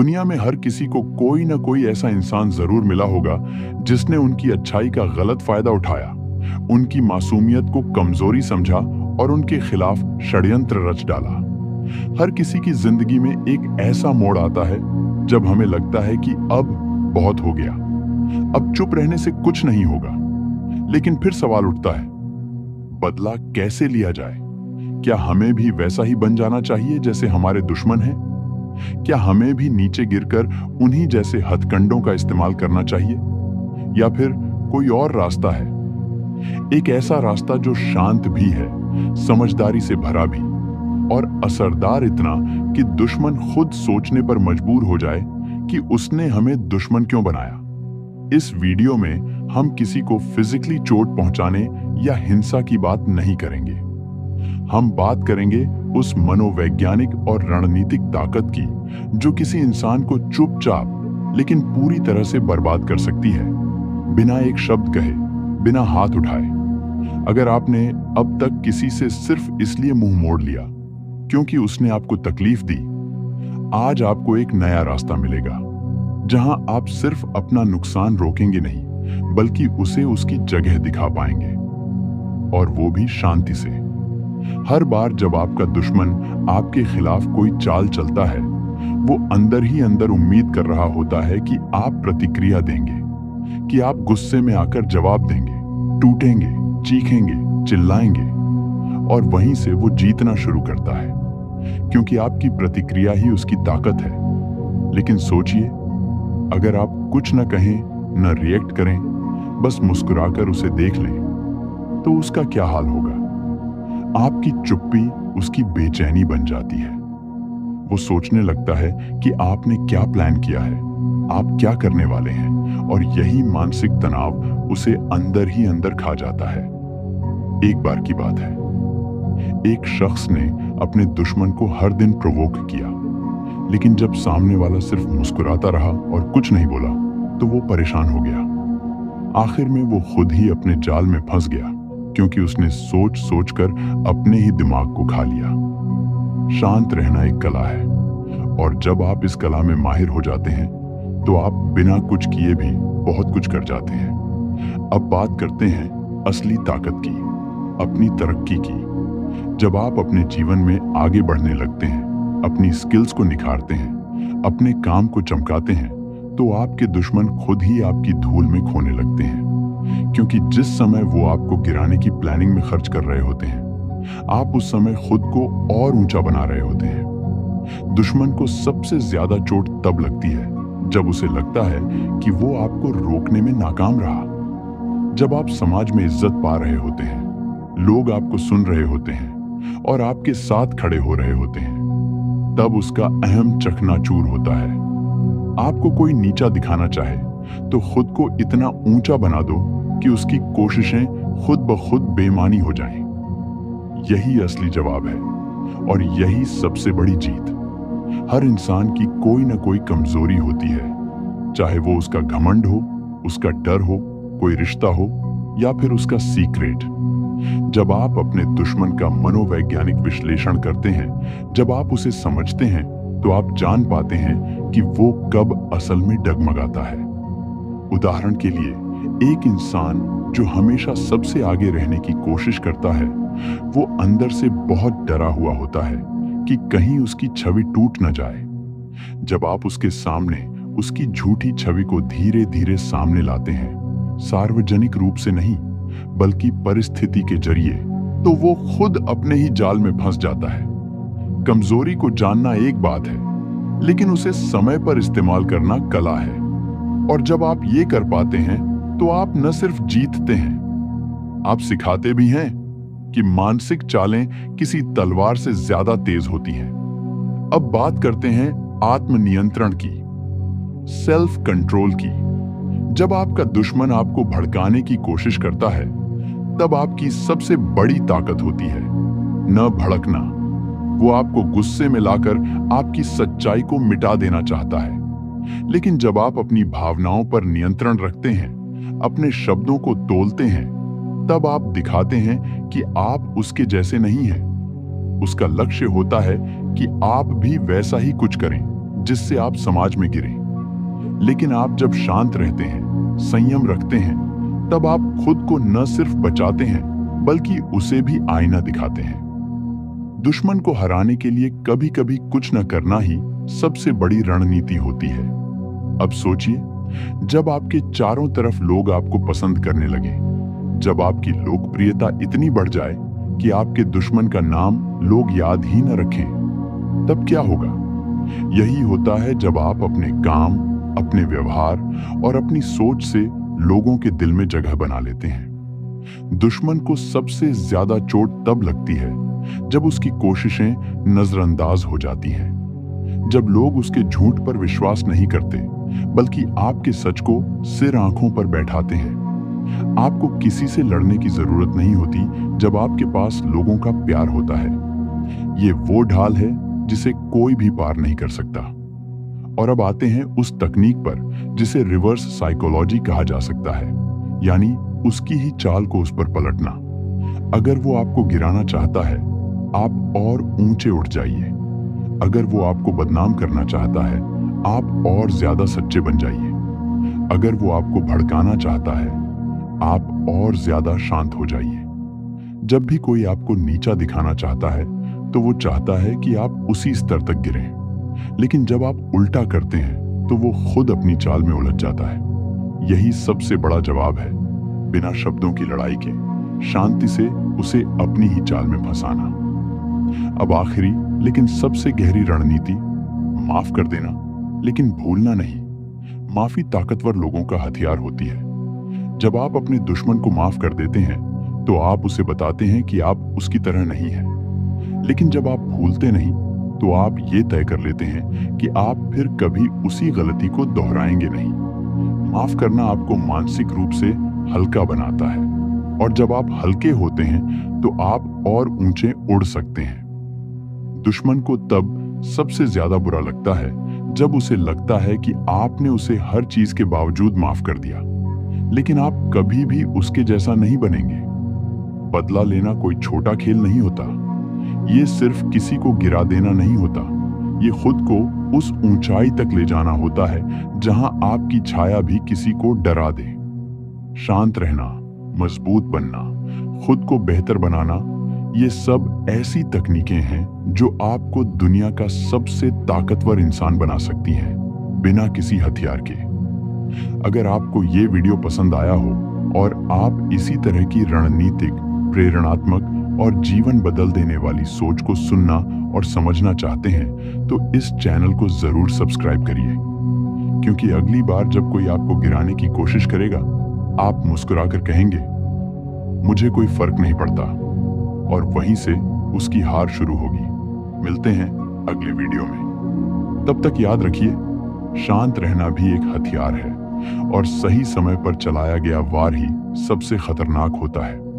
दुनिया में हर किसी को कोई ना कोई ऐसा इंसान जरूर मिला होगा जिसने उनकी अच्छाई का गलत फायदा उठाया, उनकी मासूमियत को कमजोरी समझा और उनके खिलाफ षड्यंत्र रच डाला। हर किसी की जिंदगी में एक ऐसा मोड़ आता है जब हमें लगता है कि अब बहुत हो गया, अब चुप रहने से कुछ नहीं होगा। लेकिन फिर सवाल उठता है, बदला कैसे लिया जाए? क्या हमें भी वैसा ही बन जाना चाहिए जैसे हमारे दुश्मन हैं? क्या हमें भी नीचे गिरकर उन्हीं जैसे हथकंडों का इस्तेमाल करना चाहिए? या फिर कोई और रास्ता है, एक ऐसा रास्ता जो शांत भी है, समझदारी से भरा भी और असरदार इतना कि दुश्मन खुद सोचने पर मजबूर हो जाए कि उसने हमें दुश्मन क्यों बनाया? इस वीडियो में हम किसी को फिजिकली चोट पहुंचाने या हिंसा की बात नहीं करेंगे। हम बात करेंगे उस मनोवैज्ञानिक और रणनीतिक ताकत की जो किसी इंसान को चुपचाप लेकिन पूरी तरह से बर्बाद कर सकती है, बिना एक शब्द कहे, बिना हाथ उठाए। अगर आपने अब तक किसी से सिर्फ इसलिए मुंह मोड़ लिया क्योंकि उसने आपको तकलीफ दी, आज आपको एक नया रास्ता मिलेगा जहां आप सिर्फ अपना नुकसान रोकेंगे नहीं बल्कि उसे उसकी जगह दिखा पाएंगे, और वो भी शांति से। हर बार जब आपका दुश्मन आपके खिलाफ कोई चाल चलता है, वो अंदर ही अंदर उम्मीद कर रहा होता है कि आप प्रतिक्रिया देंगे, कि आप गुस्से में आकर जवाब देंगे, टूटेंगे, चीखेंगे, चिल्लाएंगे, और वहीं से वो जीतना शुरू करता है, क्योंकि आपकी प्रतिक्रिया ही उसकी ताकत है। लेकिन सोचिए, अगर आप कुछ न कहें, न रिएक्ट करें, बस मुस्कुराकर उसे देख लें, तो उसका क्या हाल होगा? आपकी चुप्पी उसकी बेचैनी बन जाती है। वो सोचने लगता है कि आपने क्या प्लान किया है, आप क्या करने वाले हैं, और यही मानसिक तनाव उसे अंदर ही अंदर खा जाता है। एक बार की बात है, एक शख्स ने अपने दुश्मन को हर दिन प्रोवोक किया, लेकिन जब सामने वाला सिर्फ मुस्कुराता रहा और कुछ नहीं बोला, तो वो परेशान हो गया। आखिर में वो खुद ही अपने जाल में फंस गया, क्योंकि उसने सोच सोच कर अपने ही दिमाग को खा लिया। शांत रहना एक कला है, और जब आप इस कला में माहिर हो जाते हैं तो आप बिना कुछ किए भी बहुत कुछ कर जाते हैं। अब बात करते हैं असली ताकत की, अपनी तरक्की की। जब आप अपने जीवन में आगे बढ़ने लगते हैं, अपनी स्किल्स को निखारते हैं, अपने काम को चमकाते हैं, तो आपके दुश्मन खुद ही आपकी धूल में खोने लगते हैं, क्योंकि जिस समय वो आपको गिराने की प्लानिंग में खर्च कर रहे होते हैं, आप उस समय खुद को और ऊंचा बना रहे होते हैं। दुश्मन को सबसे ज्यादा चोट तब लगती है जब उसे लगता है कि वो आपको रोकने में नाकाम रहा। जब आप समाज में इज्जत पा रहे होते हैं, लोग आपको सुन रहे होते हैं और आपके साथ खड़े हो रहे होते हैं, तब उसका अहम चकनाचूर होता है। आपको कोई नीचा दिखाना चाहे तो खुद को इतना ऊंचा बना दो कि उसकी कोशिशें खुद ब खुद बेमानी हो जाएं। यही असली जवाब है, और यही सबसे बड़ी जीत। हर इंसान की कोई ना कोई कमजोरी होती है, चाहे वो उसका घमंड हो, उसका डर हो, कोई रिश्ता हो, या फिर उसका सीक्रेट। जब आप अपने दुश्मन का मनोवैज्ञानिक विश्लेषण करते हैं, जब आप उसे समझते हैं, तो आप जान पाते हैं कि वो कब असल में डगमगाता है। उदाहरण के लिए, एक इंसान जो हमेशा सबसे आगे रहने की कोशिश करता है, वो अंदर से बहुत डरा हुआ होता है कि कहीं उसकी छवि टूट न जाए। जब आप उसके सामने उसकी झूठी छवि को धीरे धीरे सामने लाते हैं, सार्वजनिक रूप से नहीं बल्कि परिस्थिति के जरिए, तो वो खुद अपने ही जाल में फंस जाता है। कमजोरी को जानना एक बात है, लेकिन उसे समय पर इस्तेमाल करना कला है। और जब आप ये कर पाते हैं, तो आप न सिर्फ जीतते हैं, आप सिखाते भी हैं कि मानसिक चालें किसी तलवार से ज्यादा तेज होती हैं। अब बात करते हैं आत्मनियंत्रण की, सेल्फ कंट्रोल की। जब आपका दुश्मन आपको भड़काने की कोशिश करता है, तब आपकी सबसे बड़ी ताकत होती है न भड़कना। वो आपको गुस्से में लाकर आपकी सच्चाई को मिटा देना चाहता है। लेकिन जब आप अपनी भावनाओं पर नियंत्रण रखते हैं, अपने शब्दों को तोलते हैं, तब आप दिखाते हैं कि आप उसके जैसे नहीं हैं। उसका लक्ष्य होता है कि आप भी वैसा ही कुछ करें जिससे आप समाज में गिरें। लेकिन आप जब शांत रहते हैं, संयम रखते हैं, तब आप खुद को न सिर्फ बचाते हैं बल्कि उसे भी आईना दिखाते हैं। दुश्मन को हराने के लिए कभी कभी कुछ न करना ही सबसे बड़ी रणनीति होती है। अब सोचिए, जब आपके चारों तरफ लोग आपको पसंद करने लगे, जब आपकी लोकप्रियता इतनी बढ़ जाए कि आपके दुश्मन का नाम लोग याद ही न रखें, तब क्या होगा? यही होता है जब आप अपने काम, अपने व्यवहार और अपनी सोच से लोगों के दिल में जगह बना लेते हैं। दुश्मन को सबसे ज्यादा चोट तब लगती है जब उसकी कोशिशें नजरअंदाज हो जाती हैं, जब लोग उसके झूठ पर विश्वास नहीं करते बल्कि आपके सच को सिर आंखों पर बैठाते हैं। आपको किसी से लड़ने की जरूरत नहीं होती जब आपके पास लोगों का प्यार होता है। ये वो ढाल है जिसे कोई भी पार नहीं कर सकता। और अब आते हैं उस तकनीक पर जिसे रिवर्स साइकोलॉजी कहा जा सकता है, यानी उसकी ही चाल को उस पर पलटना। अगर वो आपको गिराना चाहता है, आप और ऊंचे उठ जाइए। अगर वो आपको बदनाम करना चाहता है, आप और ज्यादा सच्चे बन जाइए। अगर वो आपको भड़काना चाहता है, आप और ज्यादा शांत हो जाइए। जब भी कोई आपको नीचा दिखाना चाहता है, तो वो चाहता है कि आप उसी स्तर तक गिरें। लेकिन जब आप उल्टा करते हैं, तो वो खुद अपनी चाल में उलझ जाता है। यही सबसे बड़ा जवाब है, बिना शब्दों की लड़ाई के शांति से उसे अपनी ही चाल में फंसाना। अब आखिरी लेकिन सबसे गहरी रणनीति, माफ कर देना, लेकिन भूलना नहीं। माफी ताकतवर लोगों का हथियार होती है। जब आप अपने दुश्मन को माफ कर देते हैं, तो आप उसे बताते हैं कि आप उसकी तरह नहीं हैं। लेकिन जब आप भूलते नहीं, तो आप ये तय कर लेते हैं कि आप फिर कभी उसी गलती को दोहराएंगे नहीं। माफ करना आपको मानसिक रूप से हल्का बनाता है, और जब आप हल्के होते हैं, तो आप और ऊंचे उड़ सकते हैं। दुश्मन को तब सबसे ज्यादा बुरा लगता है जब उसे लगता है कि आपने उसे हर चीज के बावजूद माफ कर दिया। लेकिन आप कभी भी उसके जैसा नहीं बनेंगे। बदला लेना कोई छोटा खेल नहीं होता। ये सिर्फ किसी को गिरा देना नहीं होता। ये खुद को उस ऊंचाई तक ले जाना होता है जहां आपकी छाया भी किसी को डरा दे। शांत रहना, मजबूत बनना, खुद को बेहतर बनाना, ये सब ऐसी तकनीकें हैं जो आपको दुनिया का सबसे ताकतवर इंसान बना सकती हैं, बिना किसी हथियार के। अगर आपको ये वीडियो पसंद आया हो और आप इसी तरह की रणनीतिक, प्रेरणात्मक और जीवन बदल देने वाली सोच को सुनना और समझना चाहते हैं, तो इस चैनल को जरूर सब्सक्राइब करिए। क्योंकि अगली बार जब कोई आपको गिराने की कोशिश करेगा, आप मुस्कुराकर कहेंगे, मुझे कोई फर्क नहीं पड़ता, और वहीं से उसकी हार शुरू होगी। मिलते हैं अगले वीडियो में। तब तक याद रखिए, शांत रहना भी एक हथियार है, और सही समय पर चलाया गया वार ही सबसे खतरनाक होता है।